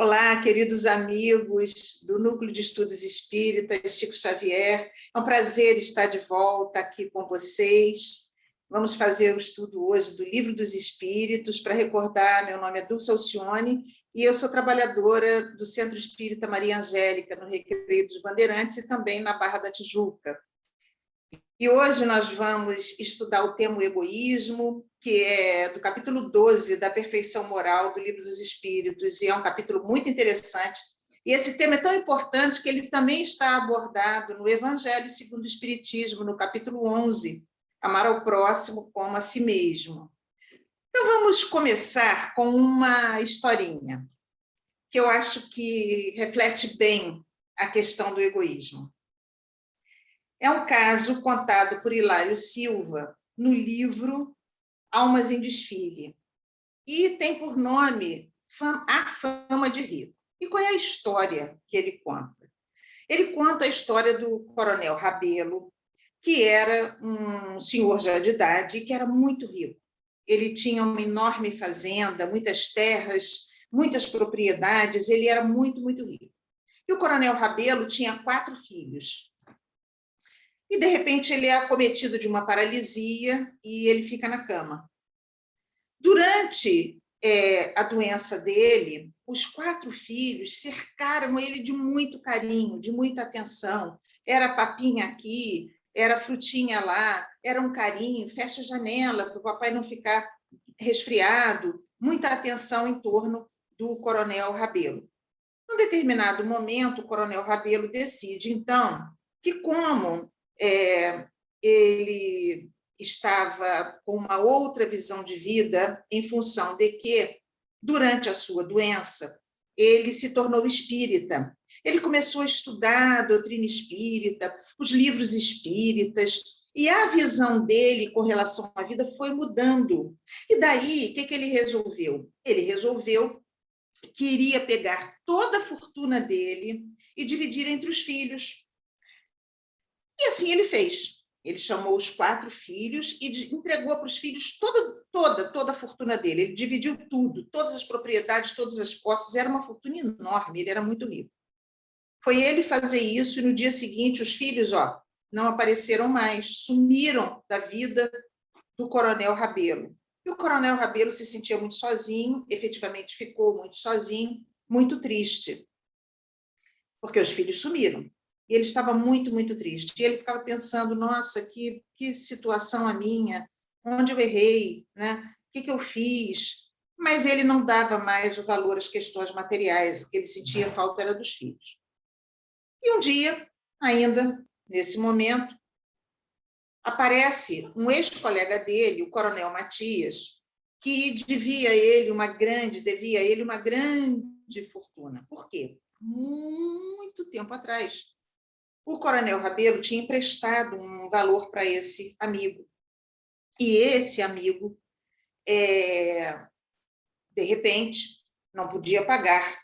Olá, queridos amigos do Núcleo de Estudos Espíritas, Chico Xavier. É um prazer estar de volta aqui com vocês. Vamos fazer o estudo hoje do Livro dos Espíritos. Para recordar, meu nome é Dulce Alcione e eu sou trabalhadora do Centro Espírita Maria Angélica, no Recreio dos Bandeirantes e também na Barra da Tijuca. E hoje nós vamos estudar o tema egoísmo, que é do capítulo 12 da Perfeição Moral do Livro dos Espíritos, e é um capítulo muito interessante. E esse tema é tão importante que ele também está abordado no Evangelho segundo o Espiritismo, no capítulo 11, Amar ao próximo como a si mesmo. Então vamos começar com uma historinha, que eu acho que reflete bem a questão do egoísmo. É um caso contado por Hilário Silva no livro Almas em Desfile, e tem por nome A Fama de Rico. E qual é a história que ele conta? Ele conta a história do Coronel Rebelo, que era um senhor já de idade e que era muito rico. Ele tinha uma enorme fazenda, muitas terras, muitas propriedades, ele era muito, muito rico. E o Coronel Rebelo tinha 4 filhos. E, de repente, ele é acometido de uma paralisia e ele fica na cama. Durante a doença dele, os 4 filhos cercaram ele de muito carinho, de muita atenção. Era papinha aqui, era frutinha lá, era um carinho, fecha a janela para o papai não ficar resfriado, muita atenção em torno do Coronel Rebelo. Num determinado momento, o Coronel Rebelo decide, então, que como ele estava com uma outra visão de vida, em função de que, durante a sua doença, ele se tornou espírita. Ele começou a estudar a doutrina espírita, os livros espíritas, e a visão dele com relação à vida foi mudando. E daí, o que ele resolveu? Ele resolveu que iria pegar toda a fortuna dele e dividir entre os filhos. E assim ele fez. Ele chamou os 4 filhos e entregou para os filhos toda a fortuna dele. Ele dividiu tudo, todas as propriedades, todas as posses. Era uma fortuna enorme, ele era muito rico. Foi ele fazer isso e no dia seguinte os filhos não apareceram mais, sumiram da vida do Coronel Rebelo. E o Coronel Rebelo se sentia muito sozinho, efetivamente ficou muito sozinho, muito triste, porque os filhos sumiram. E ele estava muito, muito triste. E ele ficava pensando, nossa, que situação a minha, onde eu errei, né? O que eu fiz? Mas ele não dava mais o valor às questões materiais, o que ele sentia falta era dos filhos. E um dia, ainda, nesse momento, aparece um ex-colega dele, o Coronel Matias, que devia a ele uma grande fortuna. Por quê? Muito tempo atrás, o Coronel Rebelo tinha emprestado um valor para esse amigo. E esse amigo, de repente, não podia pagar,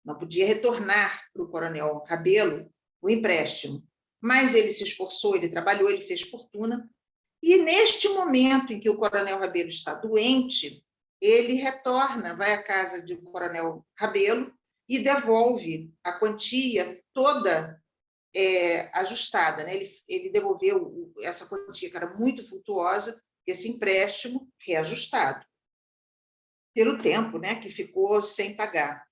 não podia retornar para o Coronel Rebelo o empréstimo. Mas ele se esforçou, ele trabalhou, ele fez fortuna. E neste momento em que o Coronel Rebelo está doente, ele retorna, vai à casa do Coronel Rebelo e devolve a quantia toda ajustada, né? Ele devolveu essa quantia que era muito vultuosa, esse empréstimo reajustado pelo tempo, né, que ficou sem pagar.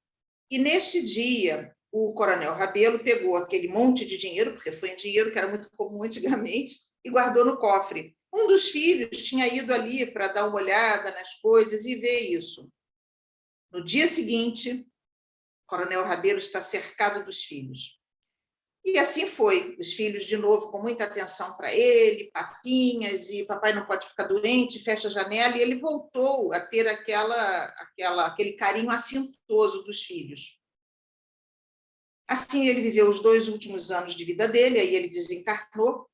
E neste dia, o Coronel Rebelo pegou aquele monte de dinheiro, porque foi um dinheiro que era muito comum antigamente, e guardou no cofre. Um dos filhos tinha ido ali para dar uma olhada nas coisas e ver isso. No dia seguinte, o Coronel Rebelo está cercado dos filhos. E assim foi, os filhos de novo com muita atenção para ele, papinhas, e papai não pode ficar doente, fecha a janela, e ele voltou a ter aquele carinho assintoso dos filhos. Assim ele viveu os 2 últimos anos de vida dele, aí ele desencarnou,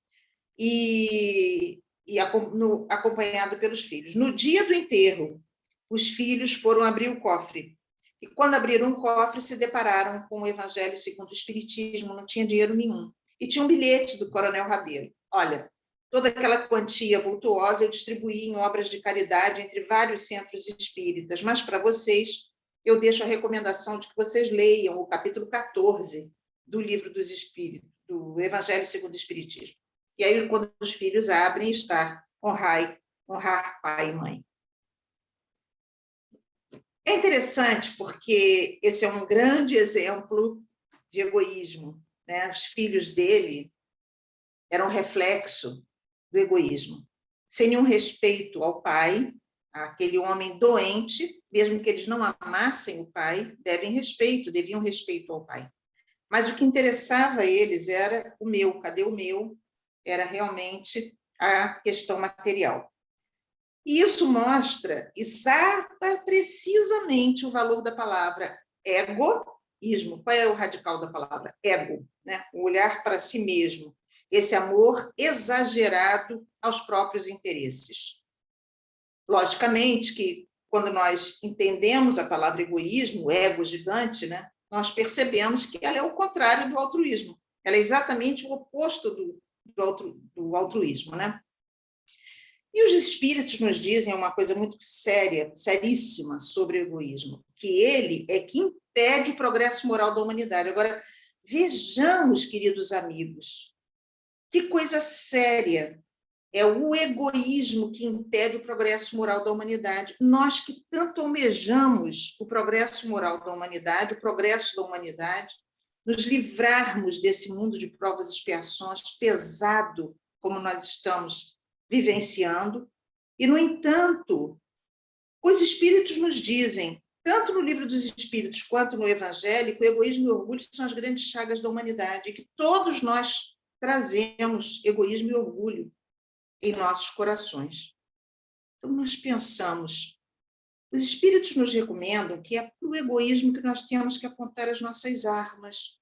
acompanhado pelos filhos. No dia do enterro, os filhos foram abrir o cofre. E quando abriram o cofre, se depararam com o Evangelho segundo o Espiritismo, não tinha dinheiro nenhum. E tinha um bilhete do Coronel Rebelo. Olha, toda aquela quantia vultuosa eu distribuí em obras de caridade entre vários centros espíritas, mas para vocês eu deixo a recomendação de que vocês leiam o capítulo 14 do Livro dos Espíritos, do Evangelho segundo o Espiritismo. E aí, quando os filhos abrem, está honrar pai e mãe. É interessante porque esse é um grande exemplo de egoísmo, né? Os filhos dele eram reflexo do egoísmo, sem nenhum respeito ao pai, aquele homem doente, mesmo que eles não amassem o pai, deviam respeito ao pai. Mas o que interessava a eles era o meu, cadê o meu? Era realmente a questão material. E isso mostra precisamente o valor da palavra egoísmo. Qual é o radical da palavra? Ego, né? O olhar para si mesmo. Esse amor exagerado aos próprios interesses. Logicamente que, quando nós entendemos a palavra egoísmo, ego gigante, né? Nós percebemos que ela é o contrário do altruísmo. Ela é exatamente o oposto do altruísmo, né? E os espíritos nos dizem uma coisa muito séria, seríssima sobre o egoísmo, que ele é que impede o progresso moral da humanidade. Agora, vejamos, queridos amigos, que coisa séria. É o egoísmo que impede o progresso moral da humanidade. Nós que tanto almejamos o progresso moral da humanidade, o progresso da humanidade, nos livrarmos desse mundo de provas e expiações pesado, como nós estamos vivenciando. E, no entanto, os espíritos nos dizem, tanto no Livro dos Espíritos quanto no Evangelho, que o egoísmo e o orgulho são as grandes chagas da humanidade, e que todos nós trazemos egoísmo e orgulho em nossos corações. Então, nós pensamos, os espíritos nos recomendam que é para o egoísmo que nós temos que apontar as nossas armas.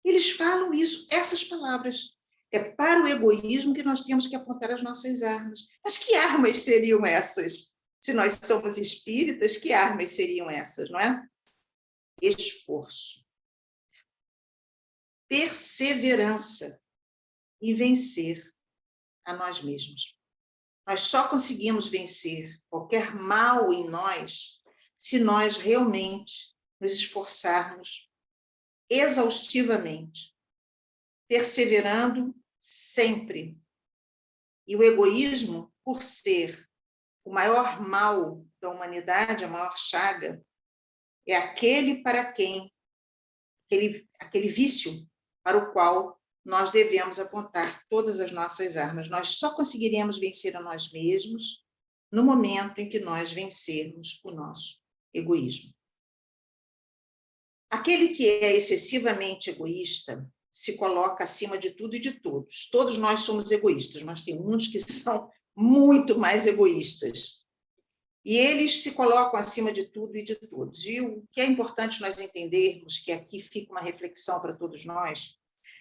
Eles falam isso, essas palavras. É para o egoísmo que nós temos que apontar as nossas armas. Mas que armas seriam essas? Se nós somos espíritas, que armas seriam essas, não é? Esforço, perseverança e vencer a nós mesmos. Nós só conseguimos vencer qualquer mal em nós se nós realmente nos esforçarmos exaustivamente, perseverando sempre. E o egoísmo, por ser o maior mal da humanidade, a maior chaga, é aquele para quem, aquele vício para o qual nós devemos apontar todas as nossas armas. Nós só conseguiremos vencer a nós mesmos no momento em que nós vencermos o nosso egoísmo. Aquele que é excessivamente egoísta se coloca acima de tudo e de todos. Todos nós somos egoístas, mas tem uns que são muito mais egoístas. E eles se colocam acima de tudo e de todos. E o que é importante nós entendermos, que aqui fica uma reflexão para todos nós,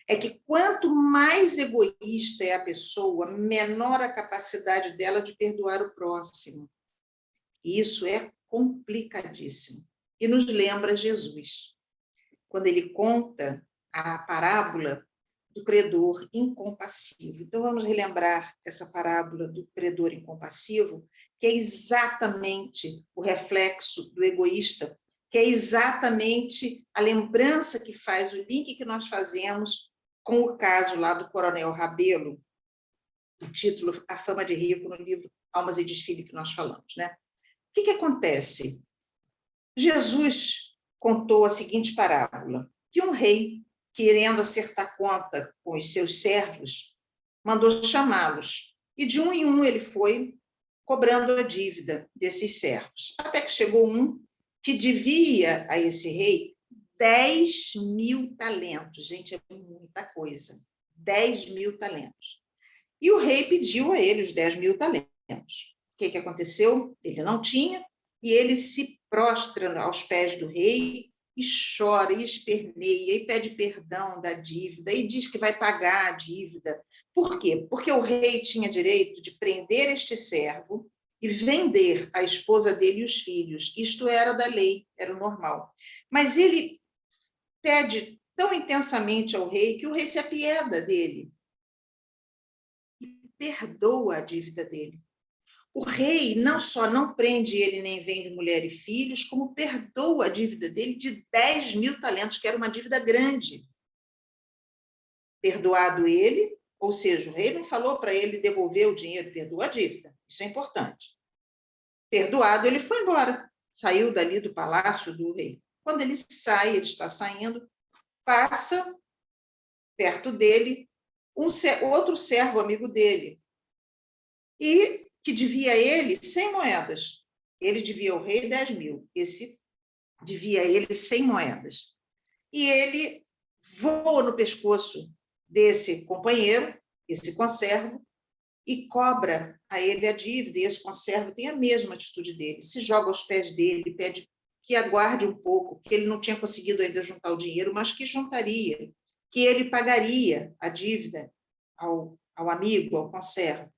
é que quanto mais egoísta é a pessoa, menor a capacidade dela de perdoar o próximo. E isso é complicadíssimo. E nos lembra Jesus, quando ele conta a parábola do credor incompassivo. Então, vamos relembrar essa parábola do credor incompassivo, que é exatamente o reflexo do egoísta, que é exatamente a lembrança que faz, o link que nós fazemos com o caso lá do Coronel Rabelo, o título A Fama de Rico, no livro Almas e Desfile que nós falamos, né? O que acontece? Jesus contou a seguinte parábola, que um rei, querendo acertar conta com os seus servos, mandou chamá-los, e de um em um ele foi cobrando a dívida desses servos, até que chegou um que devia a esse rei 10.000 talentos. Gente, é muita coisa. 10.000 talentos. E o rei pediu a ele os 10.000 talentos. O que aconteceu? Ele não tinha, e ele se prostra aos pés do rei e chora, e esperneia, e pede perdão da dívida, e diz que vai pagar a dívida. Por quê? Porque o rei tinha direito de prender este servo e vender a esposa dele e os filhos. Isto era da lei, era o normal. Mas ele pede tão intensamente ao rei que o rei se apieda dele e perdoa a dívida dele. O rei não só não prende ele nem vende mulher e filhos, como perdoa a dívida dele de 10.000 talentos, que era uma dívida grande. Perdoado ele, ou seja, o rei não falou para ele devolver o dinheiro, perdoou a dívida. Isso é importante. Perdoado, ele foi embora, saiu dali do palácio do rei. Quando ele sai, ele está saindo, passa perto dele outro servo amigo dele, e que devia a ele 100 moedas. Ele devia ao rei 10.000. Esse devia a ele 100 moedas. E ele voa no pescoço desse companheiro, esse conservo, e cobra a ele a dívida. E esse conservo tem a mesma atitude dele. Se joga aos pés dele, pede que aguarde um pouco, que ele não tinha conseguido ainda juntar o dinheiro, mas que juntaria, que ele pagaria a dívida ao amigo, ao conservo.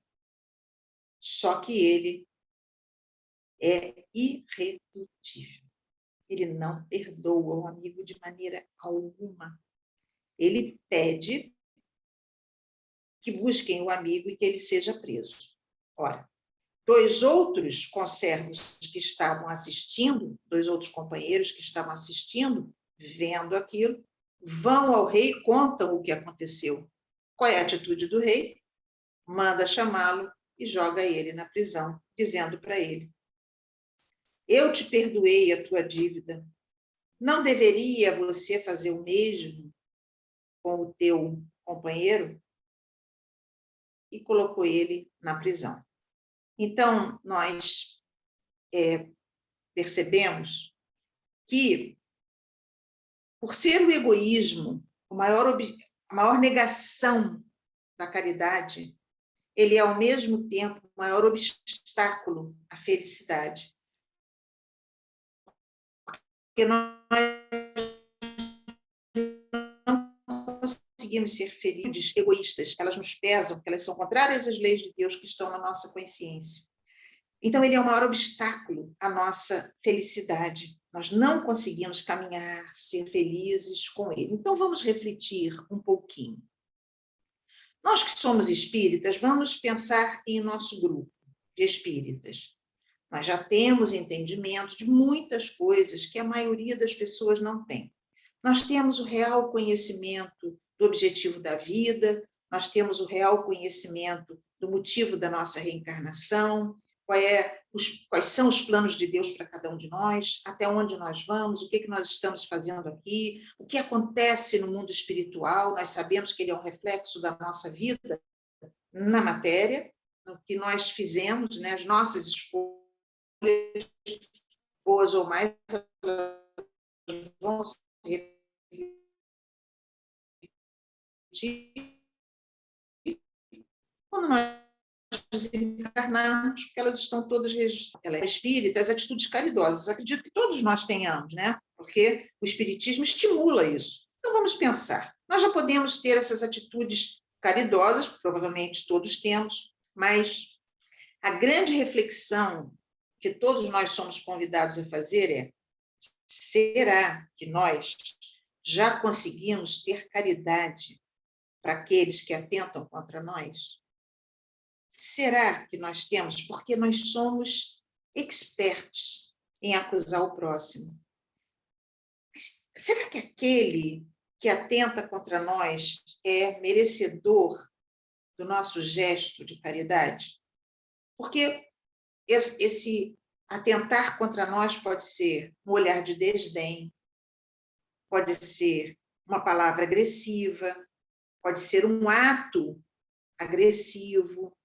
Só que ele é irredutível. Ele não perdoa o amigo de maneira alguma. Ele pede que busquem o amigo e que ele seja preso. Ora, 2 outros conservos que estavam assistindo, 2 outros companheiros que estavam assistindo, vendo aquilo, vão ao rei e contam o que aconteceu. Qual é a atitude do rei? Manda chamá-lo e joga ele na prisão, dizendo para ele: eu te perdoei a tua dívida. Não deveria você fazer o mesmo com o teu companheiro? E colocou ele na prisão. Então, nós percebemos que, por ser o egoísmo a maior negação da caridade, ele é, ao mesmo tempo, o maior obstáculo à felicidade. Porque nós não conseguimos ser felizes, egoístas, elas nos pesam, porque elas são contrárias às leis de Deus que estão na nossa consciência. Então, ele é o maior obstáculo à nossa felicidade. Nós não conseguimos caminhar, ser felizes com ele. Então, vamos refletir um pouquinho. Nós que somos espíritas, vamos pensar em nosso grupo de espíritas. Nós já temos entendimento de muitas coisas que a maioria das pessoas não tem. Nós temos o real conhecimento do objetivo da vida, nós temos o real conhecimento do motivo da nossa reencarnação, quais são os planos de Deus para cada um de nós, até onde nós vamos, o que nós estamos fazendo aqui, o que acontece no mundo espiritual. Nós sabemos que ele é um reflexo da nossa vida na matéria, no que nós fizemos, né? As nossas escolhas, boas ou mais, vão se repetir quando nós desencarnarmos, porque elas estão todas registradas. Ela é espírita, as atitudes caridosas, acredito que todos nós tenhamos, né? Porque o espiritismo estimula isso. Então, vamos pensar. Nós já podemos ter essas atitudes caridosas, provavelmente todos temos, mas a grande reflexão que todos nós somos convidados a fazer é: será que nós já conseguimos ter caridade para aqueles que atentam contra nós? Será que nós temos? Porque nós somos expertos em acusar o próximo. Mas será que aquele que atenta contra nós é merecedor do nosso gesto de caridade? Porque esse atentar contra nós pode ser um olhar de desdém, pode ser uma palavra agressiva, pode ser um ato agressivo,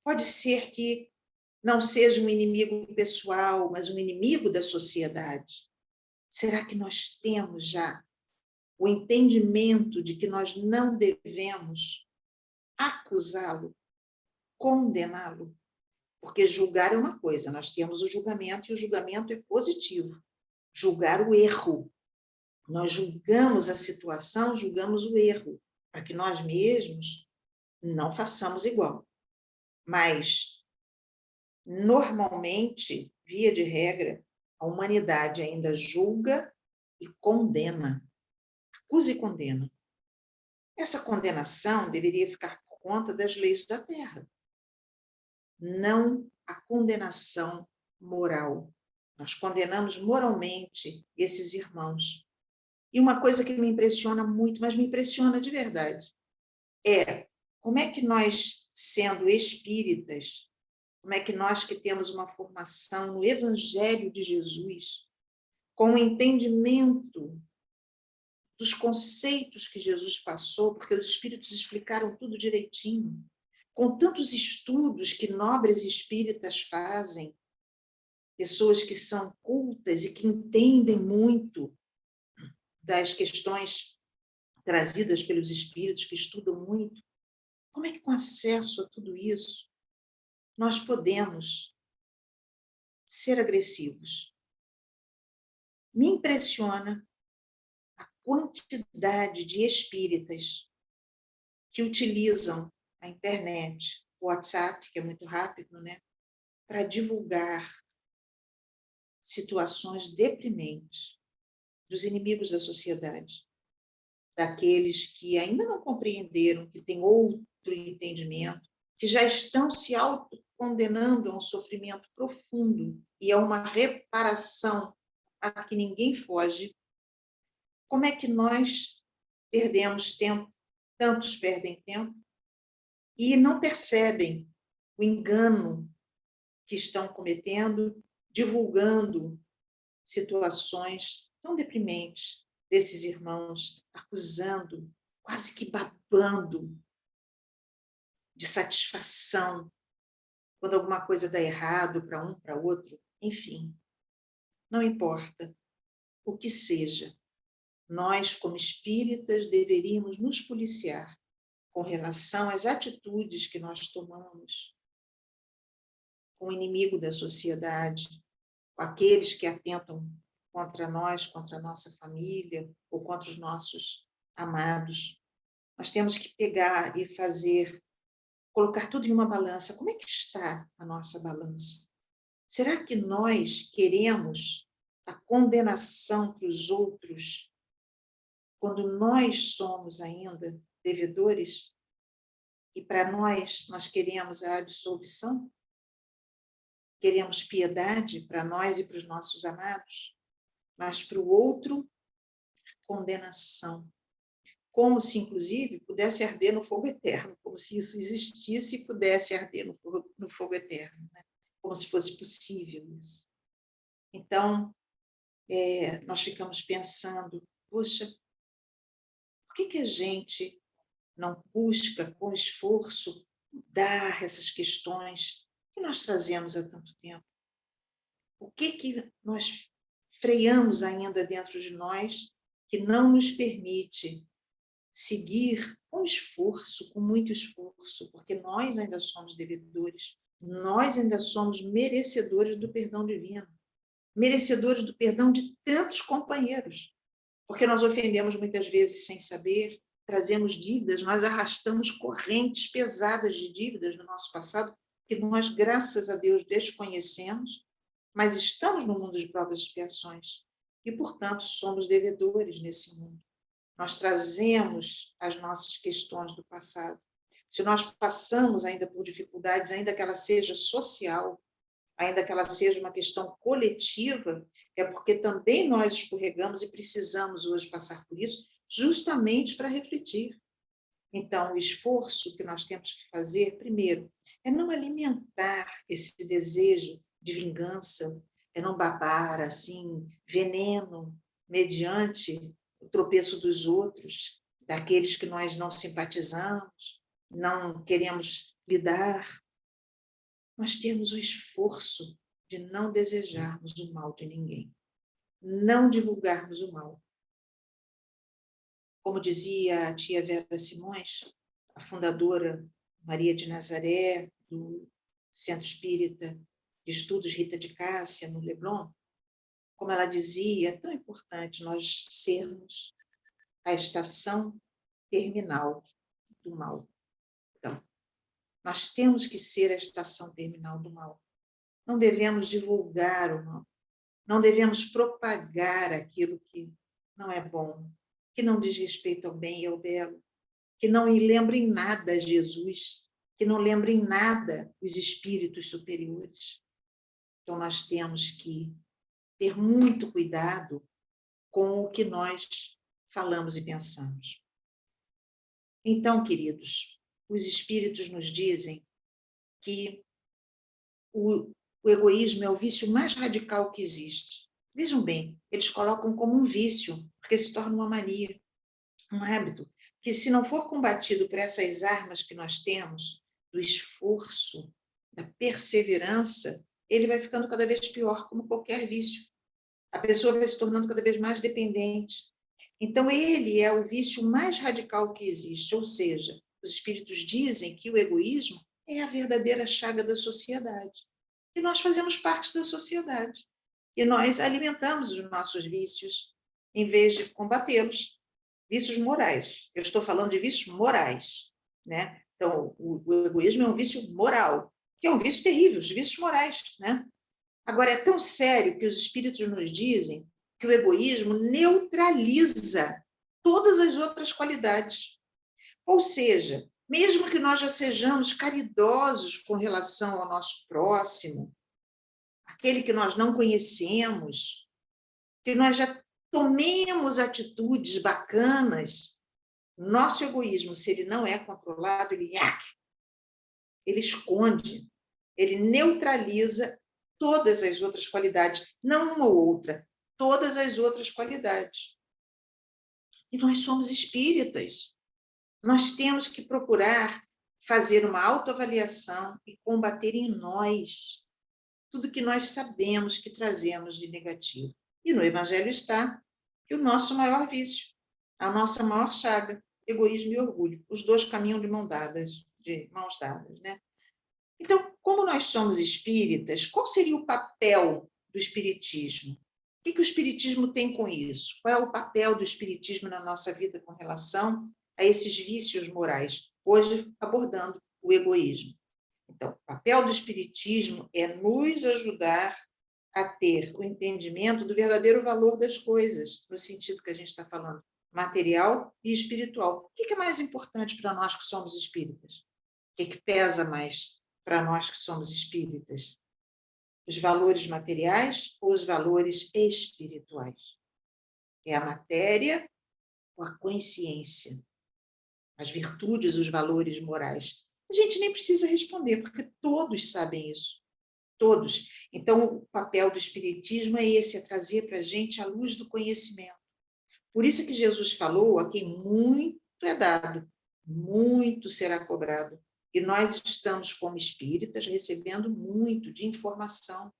pode ser que não seja um inimigo pessoal, mas um inimigo da sociedade. Será que nós temos já o entendimento de que nós não devemos acusá-lo, condená-lo? Porque julgar é uma coisa, nós temos o julgamento e o julgamento é positivo. Julgar o erro. Nós julgamos a situação, julgamos o erro, para que nós mesmos não façamos igual. Mas, normalmente, via de regra, a humanidade ainda julga e condena. Acusa e condena. Essa condenação deveria ficar por conta das leis da Terra. Não a condenação moral. Nós condenamos moralmente esses irmãos. E uma coisa que me impressiona muito, mas me impressiona de verdade, é como é que nós, sendo espíritas, como é que nós que temos uma formação no Evangelho de Jesus, com o entendimento dos conceitos que Jesus passou, porque os espíritos explicaram tudo direitinho, com tantos estudos que nobres espíritas fazem, pessoas que são cultas e que entendem muito das questões trazidas pelos espíritos, que estudam muito, como é que com acesso a tudo isso, nós podemos ser agressivos? Me impressiona a quantidade de espíritas que utilizam a internet, o WhatsApp, que é muito rápido, né, para divulgar situações deprimentes dos inimigos da sociedade, daqueles que ainda não compreenderam, que têm outro entendimento, que já estão se autocondenando a um sofrimento profundo e a uma reparação a que ninguém foge. Como é que nós perdemos tempo, tantos perdem tempo, e não percebem o engano que estão cometendo, divulgando situações tão deprimentes desses irmãos, acusando, quase que babando de satisfação quando alguma coisa dá errado para um, para outro. Enfim, não importa o que seja, nós, como espíritas, deveríamos nos policiar com relação às atitudes que nós tomamos com o inimigo da sociedade, com aqueles que atentam contra nós, contra a nossa família ou contra os nossos amados. Nós temos que pegar e fazer, colocar tudo em uma balança. Como é que está a nossa balança? Será que nós queremos a condenação para os outros quando nós somos ainda devedores? E para nós queremos a absolvição? Queremos piedade para nós e para os nossos amados? Mas para o outro, condenação. Como se, inclusive, pudesse arder no fogo eterno, como se isso existisse e pudesse arder no fogo eterno, né? Como se fosse possível isso. Então, nós ficamos pensando, poxa, por que a gente não busca, com esforço, mudar essas questões que nós trazemos há tanto tempo? O que nós freamos ainda dentro de nós que não nos permite seguir com esforço, com muito esforço, porque nós ainda somos devedores, nós ainda somos merecedores do perdão divino, merecedores do perdão de tantos companheiros, porque nós ofendemos muitas vezes sem saber, trazemos dívidas, nós arrastamos correntes pesadas de dívidas no nosso passado, que nós, graças a Deus, desconhecemos, mas estamos no mundo de provas e expiações, e, portanto, somos devedores nesse mundo. Nós trazemos as nossas questões do passado. Se nós passamos ainda por dificuldades, ainda que ela seja social, ainda que ela seja uma questão coletiva, é porque também nós escorregamos e precisamos hoje passar por isso, justamente para refletir. Então, o esforço que nós temos que fazer, primeiro, é não alimentar esse desejo de vingança, é não babar, assim, veneno, mediante o tropeço dos outros, daqueles que nós não simpatizamos, não queremos lidar. Nós temos o esforço de não desejarmos o mal de ninguém, não divulgarmos o mal. Como dizia a tia Vera Simões, a fundadora Maria de Nazaré, do Centro Espírita de Estudos Rita de Cássia, no Leblon, como ela dizia, é tão importante nós sermos a estação terminal do mal. Então, nós temos que ser a estação terminal do mal. Não devemos divulgar o mal. Não devemos propagar aquilo que não é bom, que não diz respeito ao bem e ao belo, que não lembra em nada Jesus, que não lembra em nada os espíritos superiores. Então, nós temos que ter muito cuidado com o que nós falamos e pensamos. Então, queridos, os espíritos nos dizem que o egoísmo é o vício mais radical que existe. Vejam bem, eles colocam como um vício, porque se torna uma mania, um hábito, que se não for combatido por essas armas que nós temos, do esforço, da perseverança, ele vai ficando cada vez pior, como qualquer vício. A pessoa vai se tornando cada vez mais dependente. Então, ele é o vício mais radical que existe, ou seja, os espíritos dizem que o egoísmo é a verdadeira chaga da sociedade. E nós fazemos parte da sociedade. E nós alimentamos os nossos vícios, em vez de combatê-los. Vícios morais. Eu estou falando de vícios morais, né? Então, o egoísmo é um vício moral, que é um vício terrível, os vícios morais, né? Agora, é tão sério que os espíritos nos dizem que o egoísmo neutraliza todas as outras qualidades. Ou seja, mesmo que nós já sejamos caridosos com relação ao nosso próximo, aquele que nós não conhecemos, que nós já tomemos atitudes bacanas, nosso egoísmo, se ele não é controlado, ele esconde, ele neutraliza todas as outras qualidades, não uma ou outra, todas as outras qualidades. E nós somos espíritas. Nós temos que procurar fazer uma autoavaliação e combater em nós tudo que nós sabemos que trazemos de negativo. E no Evangelho está que o nosso maior vício, a nossa maior chaga, egoísmo e orgulho. Os dois caminham de mãos dadas, né? Então, como nós somos espíritas, qual seria o papel do espiritismo? O que o espiritismo tem com isso? Qual é o papel do espiritismo na nossa vida com relação a esses vícios morais? Hoje, abordando o egoísmo. Então, o papel do espiritismo é nos ajudar a ter o entendimento do verdadeiro valor das coisas, no sentido que a gente está falando, material e espiritual. O que é mais importante para nós que somos espíritas? O que pesa mais para nós que somos espíritas? Os valores materiais ou os valores espirituais? É a matéria ou a consciência? As virtudes, os valores morais? A gente nem precisa responder, porque todos sabem isso. Todos. Então, o papel do espiritismo é esse, é trazer para a gente a luz do conhecimento. Por isso que Jesus falou, a quem muito é dado, muito será cobrado. E nós estamos, como espíritas, recebendo muito de informação.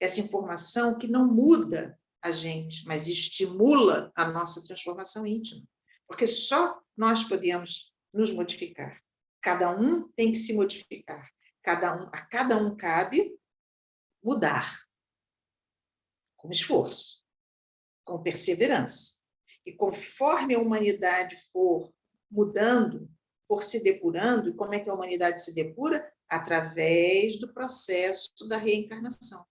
Essa informação que não muda a gente, mas estimula a nossa transformação íntima. Porque só nós podemos nos modificar. Cada um tem que se modificar. A cada um cabe mudar, com esforço, com perseverança. E conforme a humanidade for mudando, for se depurando, e como é que a humanidade se depura? Através do processo da reencarnação.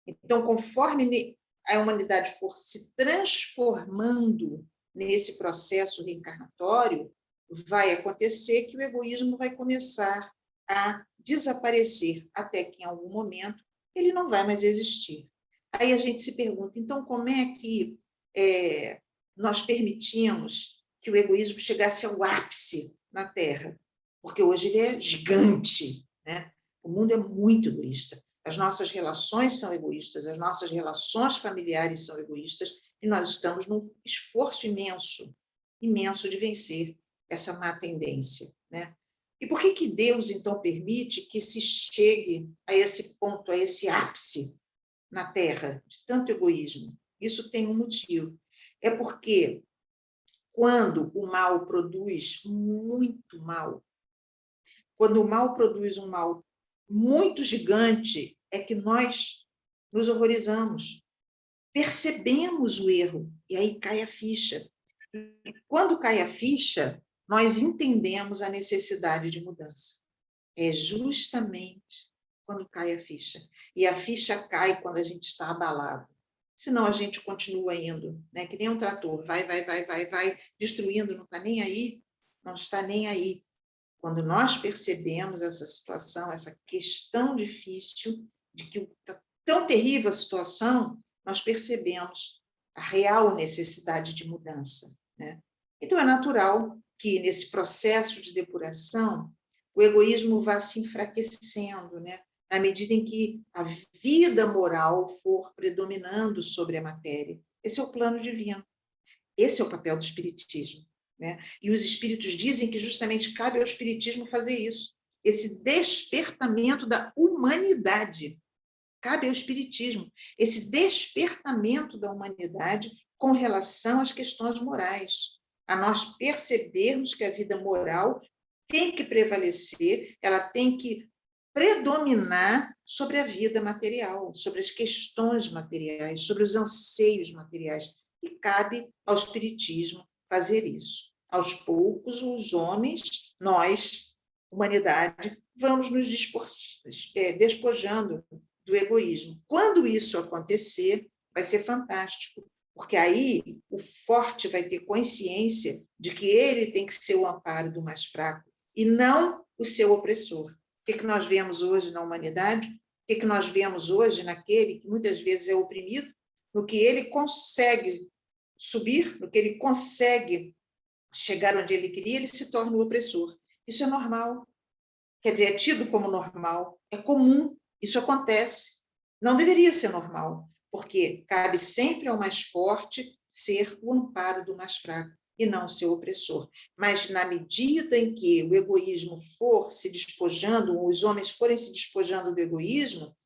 Então, conforme a humanidade for se transformando nesse processo reencarnatório, vai acontecer que o egoísmo vai começar a desaparecer, até que em algum momento ele não vai mais existir. Aí a gente se pergunta, então como é que nós permitimos que o egoísmo chegasse ao ápice na Terra? Porque hoje ele é gigante, né? O mundo é muito egoísta. As nossas relações são egoístas, as nossas relações familiares são egoístas, e nós estamos num esforço imenso, imenso de vencer essa má tendência, né? E por que Deus, então, permite que se chegue a esse ponto, a esse ápice na Terra, de tanto egoísmo? Isso tem um motivo. É porque quando o mal produz muito mal, quando o mal produz um mal muito gigante, é que nós nos horrorizamos, percebemos o erro, e aí cai a ficha. Quando cai a ficha, nós entendemos a necessidade de mudança. É justamente quando cai a ficha. E a ficha cai quando a gente está abalado. Senão a gente continua indo, né? Que nem um trator, vai, destruindo, não está nem aí, não está nem aí. Quando nós percebemos essa situação, essa questão difícil, de que está tão terrível a situação, nós percebemos a real necessidade de mudança, né? Então, é natural que, nesse processo de depuração, o egoísmo vá se enfraquecendo, né? Na medida em que a vida moral for predominando sobre a matéria. Esse é o plano divino. Esse é o papel do espiritismo, né? E os espíritos dizem que justamente cabe ao espiritismo fazer isso, esse despertamento da humanidade. Cabe ao espiritismo esse despertamento da humanidade com relação às questões morais, a nós percebermos que a vida moral tem que prevalecer, ela tem que predominar sobre a vida material, sobre as questões materiais, sobre os anseios materiais. E cabe ao espiritismo fazer isso. Aos poucos, os homens, nós, humanidade, vamos nos despojando do egoísmo. Quando isso acontecer, vai ser fantástico, porque aí o forte vai ter consciência de que ele tem que ser o amparo do mais fraco e não o seu opressor. O que nós vemos hoje na humanidade? O que nós vemos hoje naquele que muitas vezes é oprimido? No que ele consegue subir, no que ele consegue chegar onde ele queria, ele se torna o opressor. Isso é normal. Quer dizer, é tido como normal, é comum, isso acontece. Não deveria ser normal, porque cabe sempre ao mais forte ser o amparo do mais fraco e não seu opressor. Mas na medida em que o egoísmo for se despojando, os homens forem se despojando do egoísmo,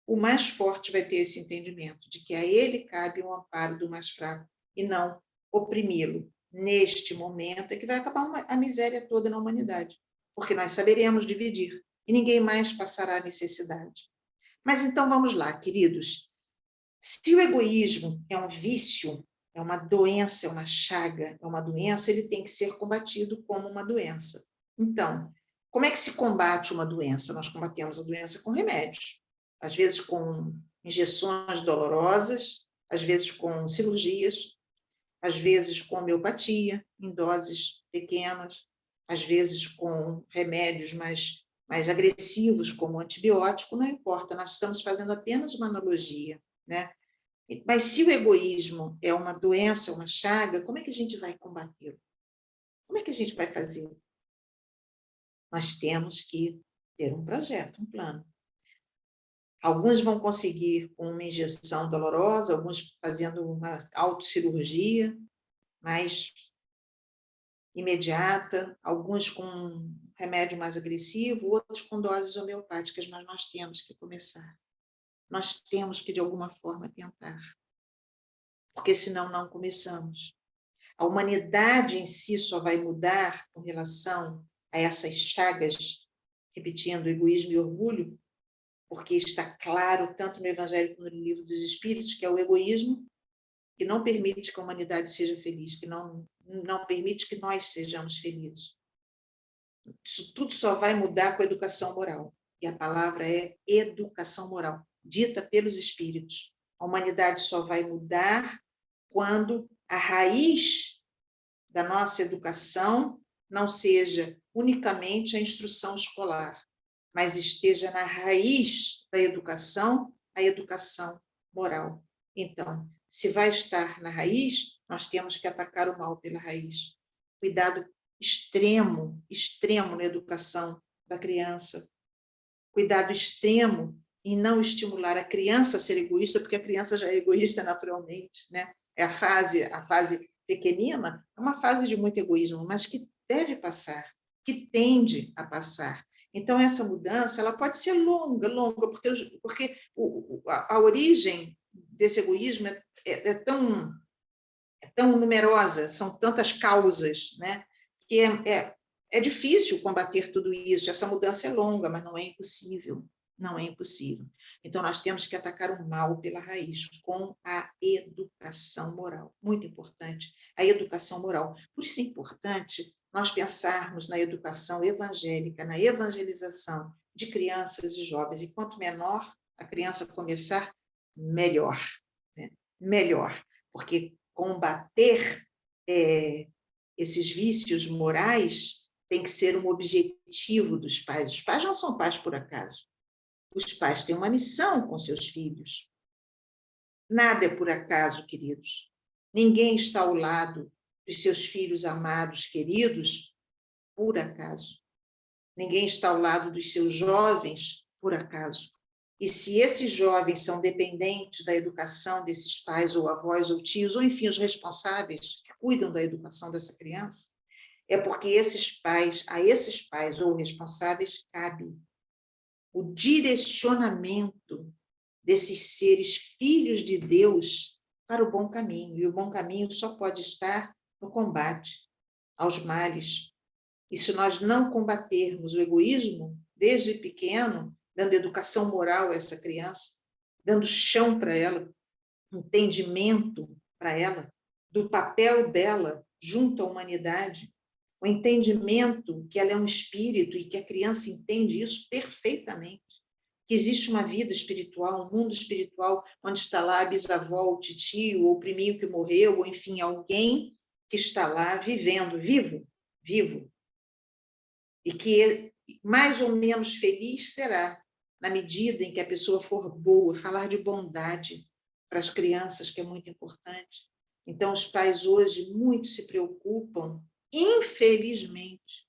o mais forte vai ter esse entendimento de que a ele cabe o amparo do mais fraco e não oprimi-lo. Neste momento é que vai acabar a miséria toda na humanidade, porque nós saberemos dividir e ninguém mais passará necessidade. Mas então vamos lá, queridos. Se o egoísmo é um vício, é uma doença, é uma chaga, é uma doença, ele tem que ser combatido como uma doença. Então, como é que se combate uma doença? Nós combatemos a doença com remédios, às vezes com injeções dolorosas, às vezes com cirurgias, às vezes com homeopatia, em doses pequenas, às vezes com remédios mais agressivos, como antibiótico, não importa, nós estamos fazendo apenas uma analogia, né? Mas se o egoísmo é uma doença, uma chaga, como é que a gente vai combatê-lo? Como é que a gente vai fazer? Nós temos que ter um projeto, um plano. Alguns vão conseguir com uma injeção dolorosa, alguns fazendo uma autocirurgia mais imediata, alguns com remédio mais agressivo, outros com doses homeopáticas, mas nós temos que começar. Nós temos que, de alguma forma, tentar, porque senão não começamos. A humanidade em si só vai mudar com relação a essas chagas, repetindo, egoísmo e orgulho, porque está claro, tanto no Evangelho como no Livro dos Espíritos, que é o egoísmo que não permite que a humanidade seja feliz, que não permite que nós sejamos felizes. Isso tudo só vai mudar com a educação moral. E a palavra é educação moral, dita pelos Espíritos. A humanidade só vai mudar quando a raiz da nossa educação não seja unicamente a instrução escolar, mas esteja na raiz da educação, a educação moral. Então, se vai estar na raiz, nós temos que atacar o mal pela raiz. Cuidado extremo, extremo na educação da criança. Cuidado extremo em não estimular a criança a ser egoísta, porque a criança já é egoísta naturalmente, né? É a fase pequenina, é uma fase de muito egoísmo, mas que deve passar, que tende a passar. Então, essa mudança ela pode ser longa, porque a origem desse egoísmo é tão numerosa, são tantas causas, né? Que é difícil combater tudo isso. Essa mudança é longa, mas não é impossível. Não é impossível. Então, nós temos que atacar o mal pela raiz, com a educação moral. Muito importante, a educação moral. Por isso é importante nós pensarmos na educação evangélica, na evangelização de crianças e jovens. E quanto menor a criança começar, melhor. Né? Melhor. Porque combater esses vícios morais tem que ser um objetivo objetivo dos pais. Os pais não são pais por acaso. Os pais têm uma missão com seus filhos. Nada é por acaso, queridos. Ninguém está ao lado dos seus filhos amados, queridos, por acaso. Ninguém está ao lado dos seus jovens, por acaso. E se esses jovens são dependentes da educação desses pais ou avós ou tios, ou enfim, os responsáveis que cuidam da educação dessa criança, é porque a esses pais ou responsáveis cabe o direcionamento desses seres filhos de Deus para o bom caminho. E o bom caminho só pode estar no combate aos males. E se nós não combatermos o egoísmo desde pequeno, dando educação moral a essa criança, dando chão para ela, entendimento para ela, do papel dela junto à humanidade, o entendimento que ela é um espírito e que a criança entende isso perfeitamente, que existe uma vida espiritual, um mundo espiritual, onde está lá a bisavó, o titio, ou o priminho que morreu, ou enfim, alguém que está lá vivendo, vivo, e que mais ou menos feliz será na medida em que a pessoa for boa, falar de bondade para as crianças, que é muito importante. Então, os pais hoje muito se preocupam, infelizmente,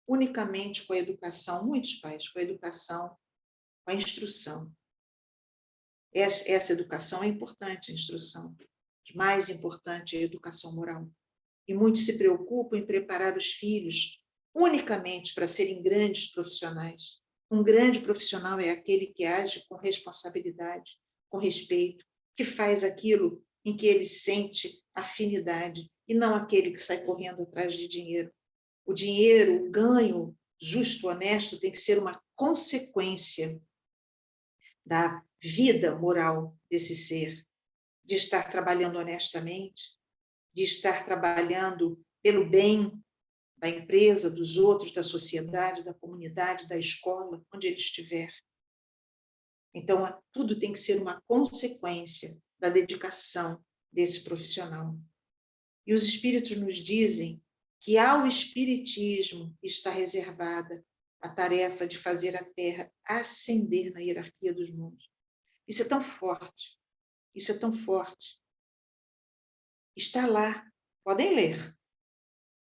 unicamente com a educação, muitos pais, com a educação, com a instrução. Essa educação é importante, a instrução. Mais importante é a educação moral. E muitos se preocupam em preparar os filhos unicamente para serem grandes profissionais. Um grande profissional é aquele que age com responsabilidade, com respeito, que faz aquilo em que ele sente afinidade, e não aquele que sai correndo atrás de dinheiro. O dinheiro, o ganho justo, honesto, tem que ser uma consequência da vida moral desse ser, de estar trabalhando honestamente, de estar trabalhando pelo bem da empresa, dos outros, da sociedade, da comunidade, da escola, onde ele estiver. Então, tudo tem que ser uma consequência da dedicação desse profissional. E os espíritos nos dizem que ao espiritismo está reservada a tarefa de fazer a Terra ascender na hierarquia dos mundos. Isso é tão forte, isso é tão forte. Está lá, podem ler.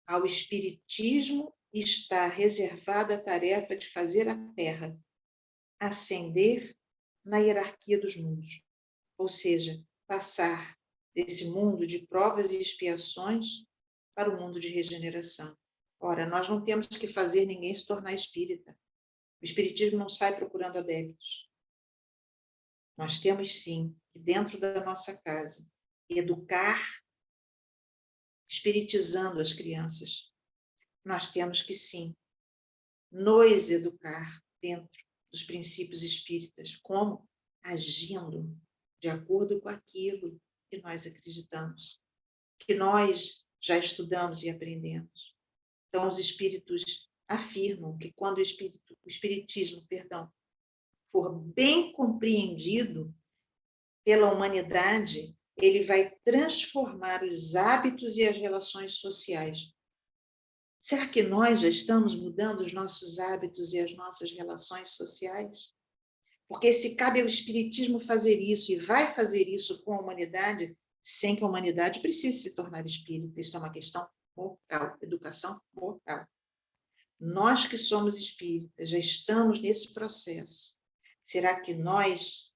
Ao espiritismo está reservada a tarefa de fazer a Terra ascender na hierarquia dos mundos, ou seja, passar desse mundo de provas e expiações para o mundo de regeneração. Ora, nós não temos que fazer ninguém se tornar espírita. O espiritismo não sai procurando adeptos. Nós temos, sim, que dentro da nossa casa, educar, espiritizando as crianças. Nós temos que, sim, nos educar dentro dos princípios espíritas. Como? Agindo de acordo com aquilo que nós acreditamos, que nós já estudamos e aprendemos. Então, os espíritos afirmam que quando o espiritismo, for bem compreendido pela humanidade, ele vai transformar os hábitos e as relações sociais. Será que nós já estamos mudando os nossos hábitos e as nossas relações sociais? Porque se cabe ao espiritismo fazer isso, e vai fazer isso com a humanidade, sem que a humanidade precise se tornar espírita. Isso é uma questão moral, educação moral. Nós que somos espíritas já estamos nesse processo. Será que nós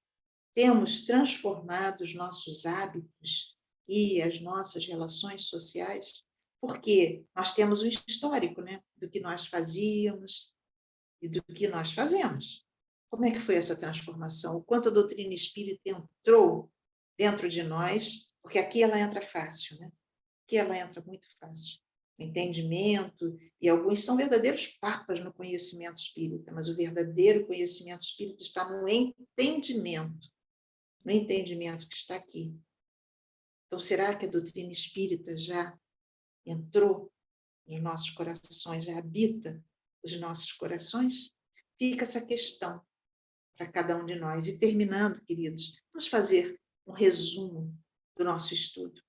temos transformado os nossos hábitos e as nossas relações sociais? Porque nós temos um histórico, né, do que nós fazíamos e do que nós fazemos. Como é que foi essa transformação? O quanto a doutrina espírita entrou dentro de nós, porque aqui ela entra fácil, né? Aqui ela entra muito fácil. O entendimento, e alguns são verdadeiros papas no conhecimento espírita, mas o verdadeiro conhecimento espírita está no entendimento que está aqui. Então, será que a doutrina espírita já entrou nos nossos corações, já habita os nossos corações? Fica essa questão para cada um de nós. E terminando, queridos, vamos fazer um resumo do nosso estudo.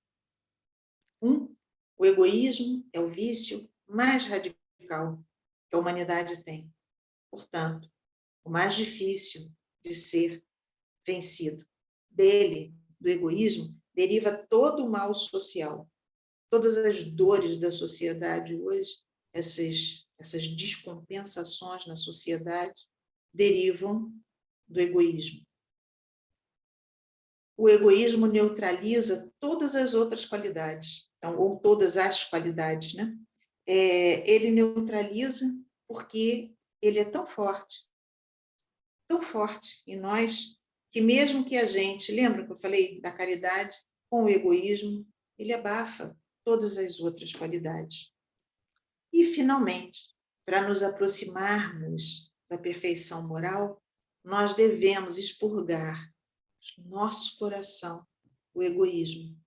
O egoísmo é o vício mais radical, que a humanidade tem. Portanto, o mais difícil de ser vencido dele, do egoísmo, deriva todo o mal social. Todas as dores da sociedade hoje, essas descompensações na sociedade, derivam do egoísmo. O egoísmo neutraliza todas as outras qualidades, então, ou todas as qualidades, né? Ele neutraliza porque ele é tão forte em nós, que mesmo que a gente, lembra que eu falei da caridade, com o egoísmo, ele abafa todas as outras qualidades. E, finalmente, para nos aproximarmos da perfeição moral, nós devemos expurgar do nosso coração o egoísmo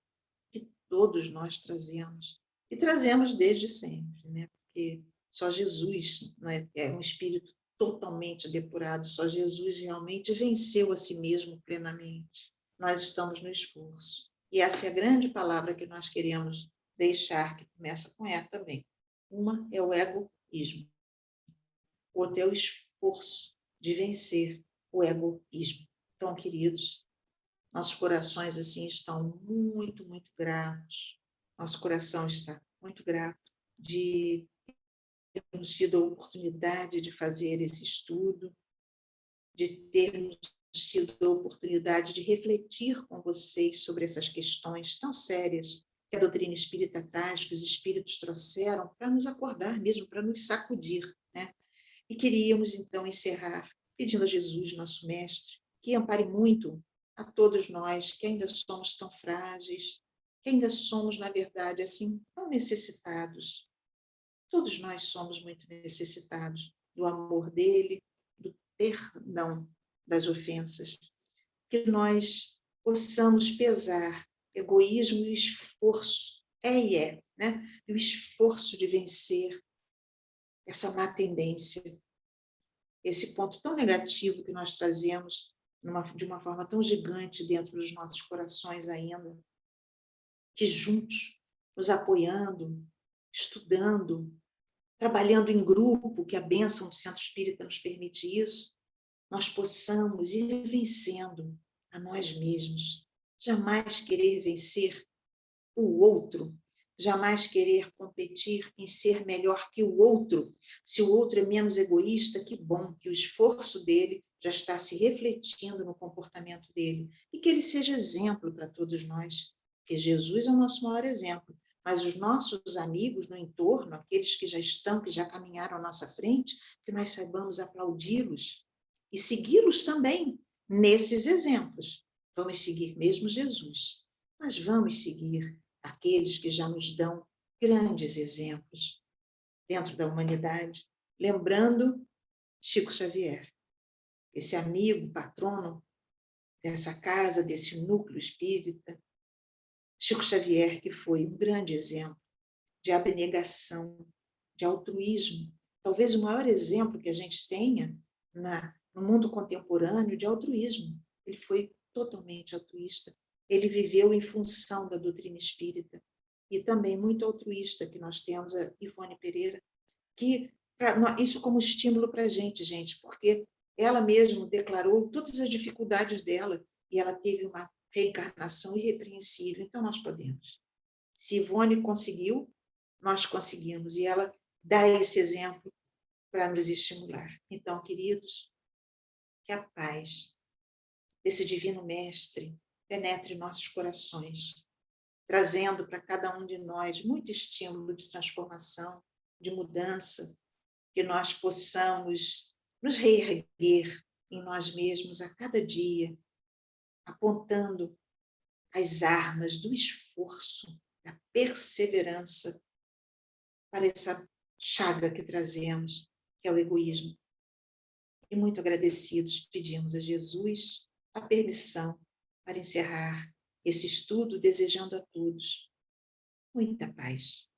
que todos nós trazemos, e trazemos desde sempre, né? Porque só Jesus, né, é um espírito totalmente depurado, só Jesus realmente venceu a si mesmo plenamente. Nós estamos no esforço. E essa é a grande palavra que nós queremos deixar, que começa com E também. Uma é o egoísmo. O outro é o esforço de vencer o egoísmo. Então, queridos, nossos corações assim estão muito, muito gratos. Nosso coração está muito grato de termos tido a oportunidade de fazer esse estudo, de termos tido a oportunidade de refletir com vocês sobre essas questões tão sérias que a doutrina espírita traz, que os espíritos trouxeram, para nos acordar mesmo, para nos sacudir, né? E queríamos, então, encerrar pedindo a Jesus, nosso Mestre, que ampare muito a todos nós que ainda somos tão frágeis, que ainda somos, na verdade, assim, tão necessitados. Todos nós somos muito necessitados do amor dele, do perdão das ofensas, que nós possamos pesar egoísmo e esforço, né? E o esforço de vencer essa má tendência, esse ponto tão negativo que nós trazemos de uma forma tão gigante dentro dos nossos corações ainda, que juntos, nos apoiando, estudando, trabalhando em grupo, que a bênção do Centro Espírita nos permite isso, nós possamos ir vencendo a nós mesmos, jamais querer vencer o outro, jamais querer competir em ser melhor que o outro. Se o outro é menos egoísta, que bom, que o esforço dele já está se refletindo no comportamento dele, e que ele seja exemplo para todos nós, porque Jesus é o nosso maior exemplo, mas os nossos amigos no entorno, aqueles que já estão, que já caminharam à nossa frente, que nós saibamos aplaudi-los e segui-los também nesses exemplos. Vamos seguir mesmo Jesus, mas vamos seguir aqueles que já nos dão grandes exemplos dentro da humanidade, lembrando Chico Xavier, esse amigo, patrono dessa casa, desse núcleo espírita. Chico Xavier, que foi um grande exemplo de abnegação, de altruísmo, talvez o maior exemplo que a gente tenha no mundo contemporâneo de altruísmo. Ele foi totalmente altruísta. Ele viveu em função da doutrina espírita. E também muito altruísta, que nós temos a Ivone Pereira, que isso como estímulo para a gente, porque ela mesma declarou todas as dificuldades dela e ela teve uma reencarnação irrepreensível. Então, nós podemos. Se Ivone conseguiu, nós conseguimos. E ela dá esse exemplo para nos estimular. Então, queridos, que a paz desse Divino Mestre penetre em nossos corações, trazendo para cada um de nós muito estímulo de transformação, de mudança, que nós possamos nos reerguer em nós mesmos a cada dia, apontando as armas do esforço, da perseverança para essa chaga que trazemos, que é o egoísmo. E muito agradecidos, pedimos a Jesus a permissão para encerrar esse estudo, desejando a todos muita paz.